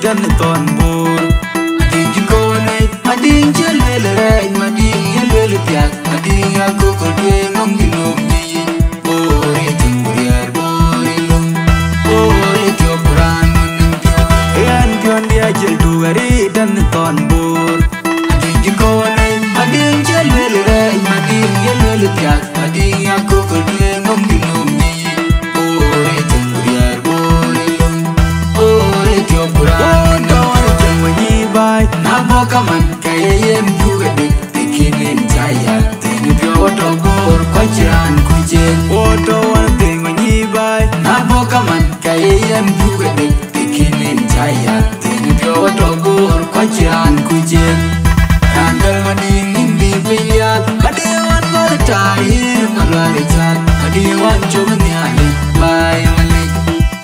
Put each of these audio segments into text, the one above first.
dan ton bor ading jikone ading jalel rai mading yelel piak ading aku kodwe mongilum ni bore tungriar bore lum bore jobran menentio yan pion dia jel duari dan ton bor ading jikone ading jalel rai mading yelel piak ading aku kodwe mongilum ni bore tungriar bore lum bore jobran Nabo kaman kaya yem juga dik tikinin jaya Tengi pio oto gor kwajiran kujen Oto wan ting manyibai Nabo kaman kaya yem juga dik tikinin jaya Tengi pio oto gor kwajiran kujen Randal mading indi pinyat Adiwan maritahir malaricat Adiwan coba nialik bay malik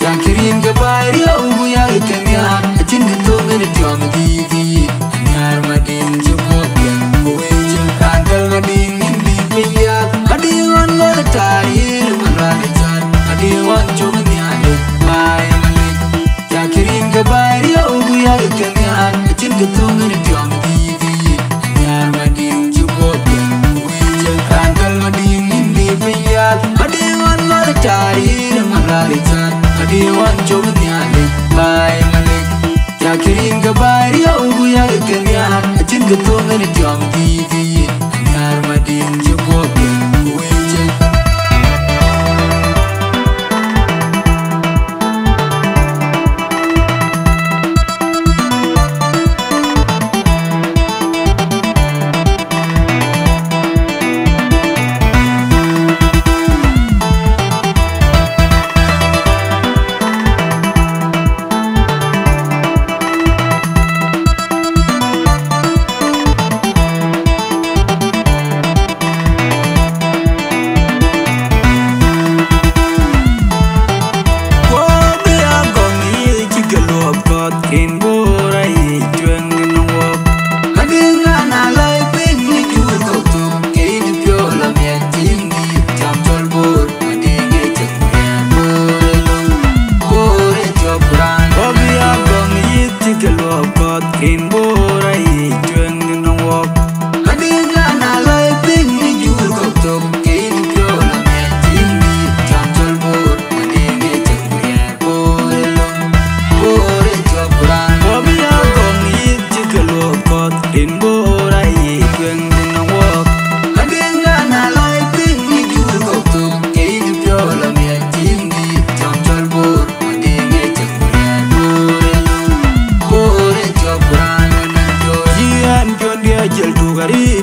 Yang kirim ke bay dia ubu yang ikemiat Acin ketungin tiong TV Anyar mading cukup yang kuweja Rangkal mading indi pinyat Adiwan maritahir malaricat Adiwan coba nialik bay malik Yang kirim ke bay dia ubu yang ikemiat Acin ketungin tiong TV Anyar mading cukup yang kuweja Rangkal mading indi pinyat Adiwan maritahir malaricat Adiwan coba nialik bay malik Yakirin kabari ya ubu ya kekemiat Acin ketungan tiong TV Anyar mading cukup yang kuweja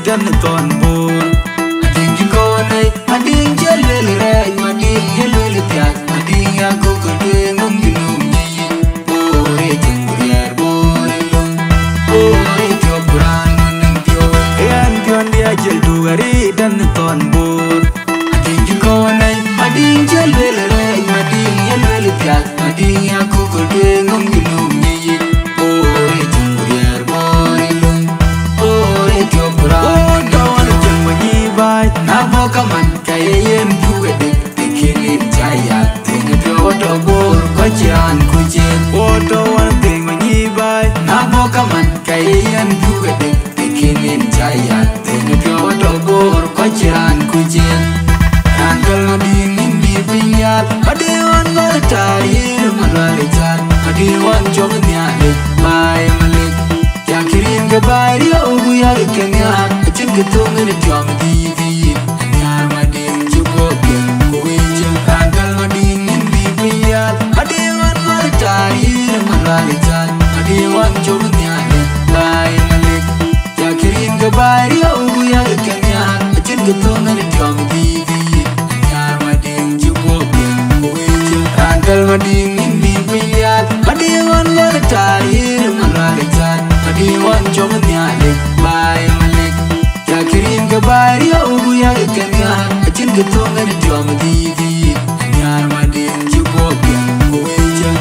dan ton bor ading jikone ading jalel rai mading yelel piak ading aku kodwe mongilum ni bore tungriar bore lum bore jobran menentio yan pion dia jel duari dan ton bor ading jikone ading jalel rai mading yelel piak ading aku kodwe mongilum ni bore tungriar bore lum bore jobran Nabo kaman kaya yem juga dik tikinin jaya Tengi pio oto gor kwajiran kujen Oto wan ting manyibai Nabo kaman kaya yem juga dik tikinin jaya Tengi pio oto gor kwajiran kujen Rangkal mading indi pinyat Adiwan maritahir malaricat Adiwan coba nialik bay malik Yang kirim ke bay dia ubu ya ikemiat Acin ketungin tiong TV Anyar mading cukup yang kuweja Rangkal mading indi pinyat Adiwan maritahir malaricat Adiwan coba nialik bay malik Yang kirim ke bay dia ubu ya ikemiat Acin ketungin tiong TV Anyar mading cukup yang kuweja Rangkal mading indi pinyat Adiwan maritahir malaricat Adiwan coba nialik bay malik Yakirin kabari ya ubu ya ikemiat Acin ketungan tiong TV Anyar mading cukup yang kuweja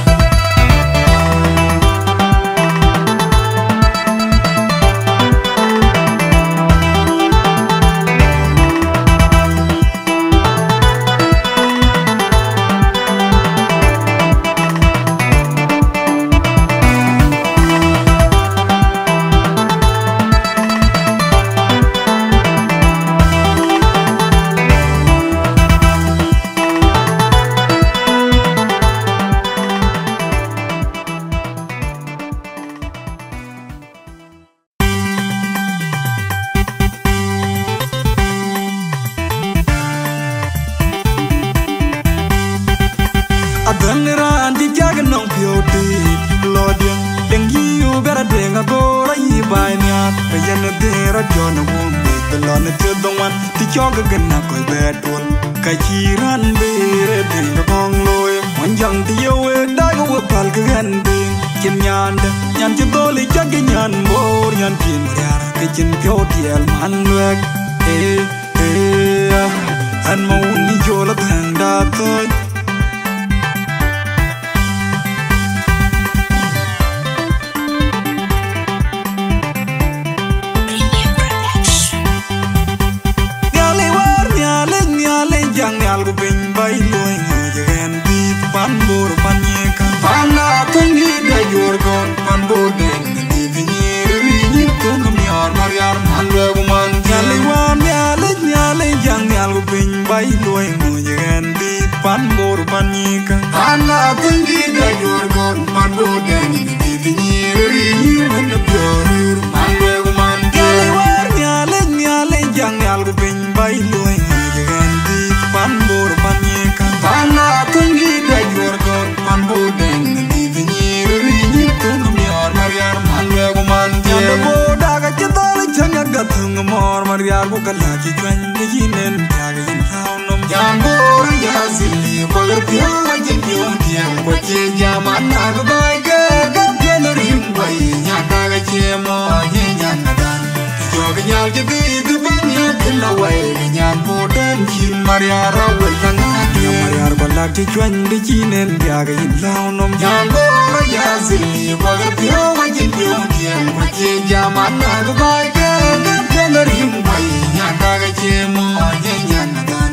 na gora yi bai nyat bayan de ra jona won belon te the one ti choga ganna ko bedol ka chiran bere de gong loy mon jang ti yo da go pal gan ding kim nyand nyan ti doli jag nyan mor nyan tin ra ke chin pyo tiel man lek an mau ni jola thang da toy nyal go bin bay loy gen bi pan bor pan ye kan pan na tangi da yor gon pan bor den di ni ni ko ngam yar mar yar man le go man nyale wan nyale jang nyal go bin bay loy gen bi pan bor pan ye kan pan na tangi da yor gon pan bor den di ni man na yor man le go man nyale wan nyale jang nyal go bin bay loy pan bor pan ye kan pan na tangi da yor gon pan bor den di ni ko ngam yar mar yar man le go man je bo da ga che dol changa ga thung mor mar yar go kala chi twan de jinen ta ga yin haw nom jam bor ya zili ko le pyo wa jin pyo tiang ko che ja man na ga bai ga ke no rim bai nya da ga che mo ye nya na dan yo ga nyal je bi du ban ya ke la wai nya bo den chin Maria rawel tanga dia Maria balak di cuan di jinen dia ga yin lao nom jan bo ya zili ko ga pyo wa jin pyo tian ko che jaman na ga bai ga ga na rim bai nya da ga che mo ye nya na dan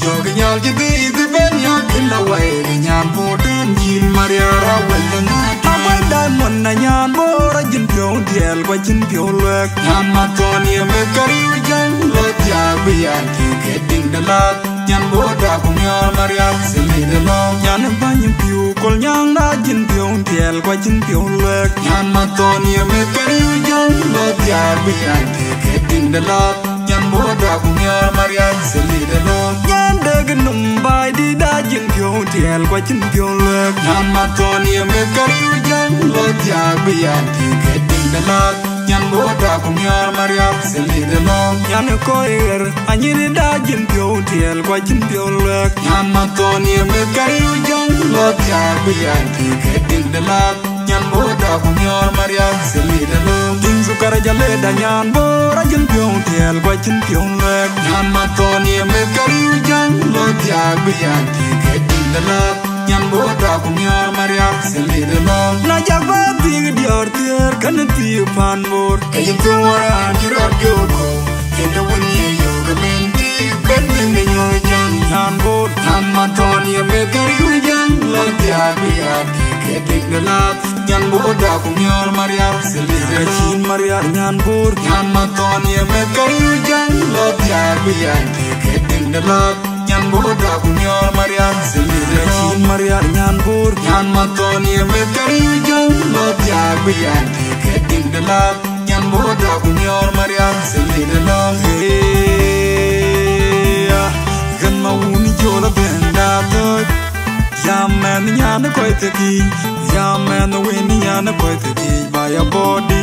yo ga nyal je bi du ben ya ke la wai nya bo den chin Maria rawel tanga abai dan mon na nyan bo ra jin pyo tiel ko jin pyo lek nyan ma ton ye me kari jan lo ja bi an ki ke ding da la nyan bo da kum yor mariam sili de lo nyan ba nyim piu kol nyang da jin piu tiel ko jin piu lek nyan ma ton ye me kari jan lo ja bi an ki ke ding da la nyan bo da kum yor mariam sili de lo nyan de gnum bai di da jin piu tiel ko jin piu lek nyan ma ton ye me kari jan lo ja bi an ki ke ding da la nyan bo da kum yor mariam sili de lo nyan ko er anyi da jin piu tiel ko jin piu lek nyan ma ton ye me kari jan lo ja bi an ki ke ding da la nyan bo da kum yor mariam sili de lo ding su kar jale da nyan bo ra jin piu tiel ko jin piu lek nyan ma ton ye me kari jan lo ja bi an ki ke ding da la nyan bo da kum yor mariam sili de lo na jak ba ding dior tier kan ti pan bor e yin tu wara ti rot yo ko ke da won ye yo ga men ti ben ding de yo jan nyan bo nyan ma ton ye me kari jan lo ja bi an ki ke ding da la nyan bo da kum yor mariam sili de lo chin mariam nyan bor nyan ma ton ye me kari jan lo ja bi an ki ke ding da la nyan bo da kum yor mariam sili de lo chin mariam nyan bor nyan ma ton ye me kari jan lo ja bi an ki ke ding da la nyan bo da kum yor mariam sili de lo gan ma uni jola benda to ya man nyan ko te ki ya man we nyan ko te ki by your body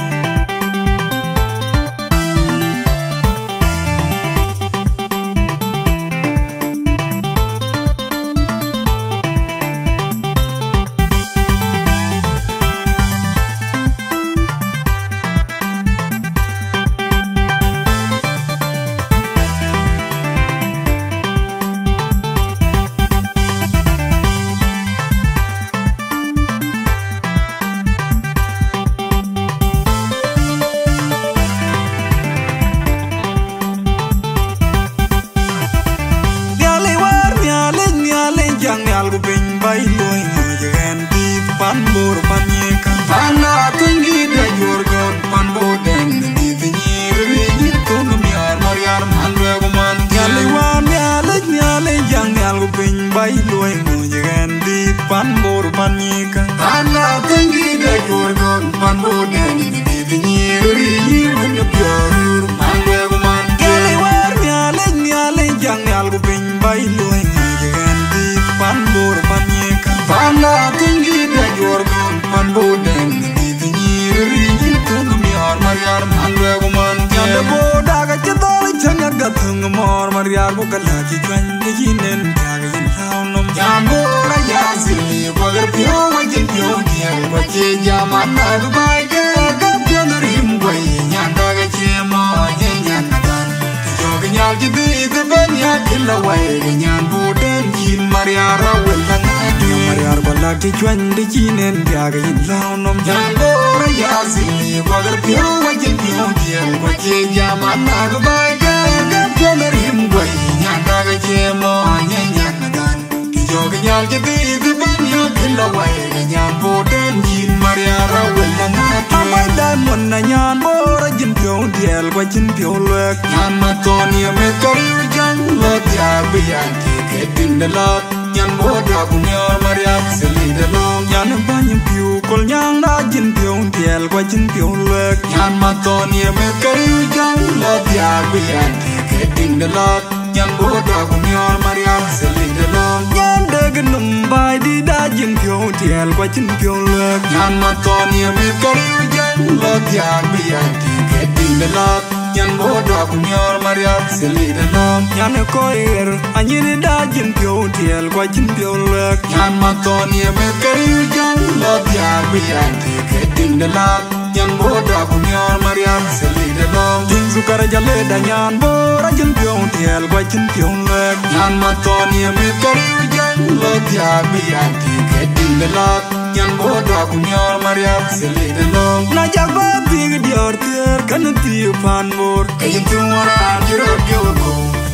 mor Maria ko kala ki twan de jinen jaga yin law nom Jambora yazili Wagar pyo wajin pyo Diyan wache jaman na dubai ke Agap pyo narim gway Nyanda ga chemo Nyan nadan Tijoga nyal jidi Itaban ya kila way Nyan buden Yin Maria rawel Langadu Maria bala ki twan de jinen jaga yin law nom Jambora yazili Wagar pyo wajin pyo Diyan wache jaman na dubai ke Agap pyo narim gway Nyanda ga chemo Nyan nadan Tijoga nyal jidi Itaban ya kila way Nyan buden Yin Maria rawel Langadu Amay dan mon na nyan bora jin pyo diel kwa jin pyo lek Nyan matoni me kariu jang lot ya biyan ke ting de lot Nyan boda kumyor Maria seli de long Nyan banyim pyo kol nyang na jin pyo diel kwa jin pyo lek Nyan matoni me kariu jang lot ya biyan ke ting de lot Nyan boda kumyor Maria seli de long Nyan dega num bai di da jin pyo diel kwa jin pyo lek Nyan matoni me kariu jang lot ya biyan ke ting de lot Nyan boda kumyor Maria seli de long Nyan koir anyini da jin pyo diel kwa jin pyo lek Nyan matoni me kariu jang lot ya biyan ke ting de lot Nyan boda kumyor Maria seli de long Ting sukar jale da nyan bora jin pyo diel kwa jin pyo lek Nyan matoni me kariu jang lot ya biyan ke ting de lot Nyan boda kumyor Maria seli de long Na jak ba ting dior tier kan ti pan bor Kayin tuwara jirot yoko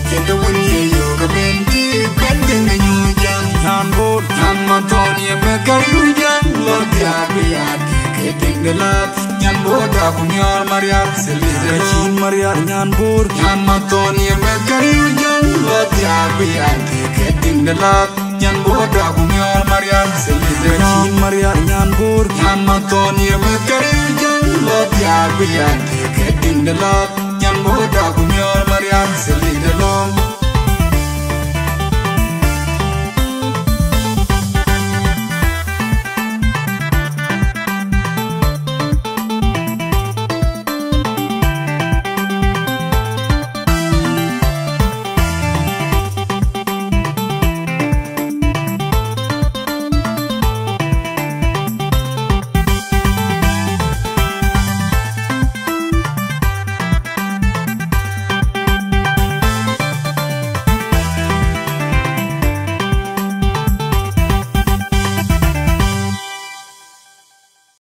Kendo wunye yoga benti Bending na nyujang Nyan bor Nyan matoni me kariu jang lot ya biyan ke ting de lot Nyan boda kumyor Maria seli de long Kachin Maria nyan bor Nyan matoni me kariu jang lot ya biyan ke ting de lot Nyan boda kumyor Maria seli de long Kachin Maria nyan bor Nyan matoni me kariu jang lot ya biyan ke ting de lot Nyan boda kumyor Maria seli